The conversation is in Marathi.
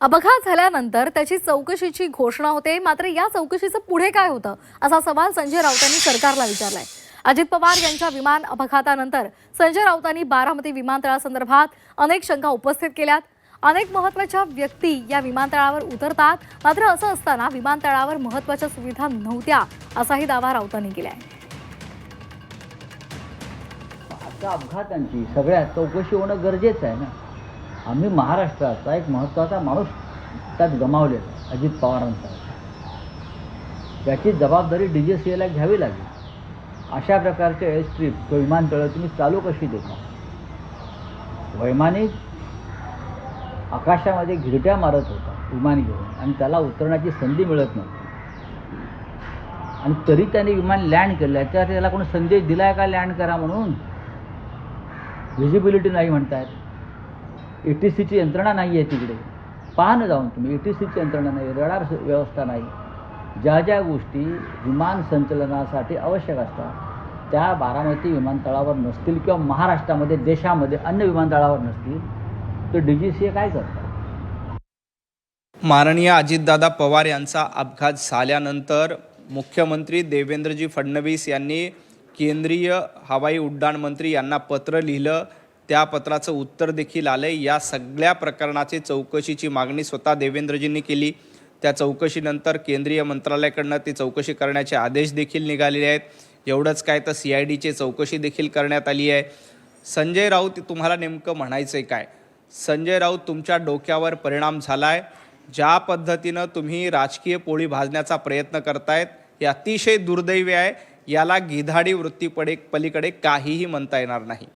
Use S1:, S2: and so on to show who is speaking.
S1: अपघात झाल्यानंतर त्याची चौकशीची घोषणा होते, मात्र या चौकशीचं पुढे काय होतं असा सवाल संजय राऊतांनी सरकारला विचारलाय। अजित पवार यांच्या विमान अपघातानंतर संजय राऊतांनी बारामती विमानतळासंदर्भात अनेक शंका उपस्थित केल्यात। अनेक महत्त्वाच्या व्यक्ती या विमानतळावर उतरतात, मात्र असं असताना विमानतळावर महत्त्वाच्या सुविधा नव्हत्या असाही दावा राऊतांनी केलाय।
S2: आता अपघातांची सगळ्या चौकशी होणं गरजेचं आहे ना। आम्ही महाराष्ट्राचा एक महत्त्वाचा माणूस त्यात गमावलेला अजित पवारांचा, त्याची जबाबदारी DGCAला घ्यावी लागेल। अशा प्रकारचे एअर स्ट्रीप किंवा विमानतळं तुम्ही चालू कशी देता? वैमानिक आकाशामध्ये घिरट्या मारत होता विमान घेऊन आणि त्याला उतरण्याची संधी मिळत नव्हती, आणि तरी त्याने विमान लँड केलं। याच्यावर त्याला कोणी संदेश दिलाय का लँड करा म्हणून? व्हिजिबिलिटी नाही म्हणतायत, ATCची यंत्रणा नाही आहे तिकडे। पहा ना जाऊन तुम्ही, ATCची यंत्रणा नाही, रडार व्यवस्था नाही। ज्या ज्या गोष्टी विमान संचलनासाठी आवश्यक असतात त्या बारामती विमानतळावर नसतील किंवा महाराष्ट्रामध्ये देशामध्ये अन्य विमानतळावर नसतील तर DGCA काय करतात?
S3: माननीय अजितदादा पवार यांचा अपघात झाल्यानंतर मुख्यमंत्री देवेंद्रजी फडणवीस यांनी केंद्रीय हवाई उड्डाण मंत्री यांना पत्र लिहिलं। त्या पत्राचं उत्तर देखील आले। या सगळ्या प्रकरणाची चौकशीची मागणी स्वतः देवेंद्रजींनी केली। त्या चौकशीनंतर केंद्रीय मंत्रालयाकडनं ती चौकशी करण्याचे आदेश देखील निघालेले आहेत। एवढंच काय तर CIDची चौकशी देखील करण्यात आली आहे। संजय राऊत, तुम्हाला नेमकं म्हणायचं काय? संजय राऊत, तुमच्या डोक्यावर परिणाम झाला आहे। ज्या पद्धतीनं तुम्ही राजकीय पोळी भाजण्याचा प्रयत्न करतायत हे अतिशय दुर्दैवी आहे। याला गिधाडी वृत्तीपलीकडे काहीही म्हणता येणार नाही।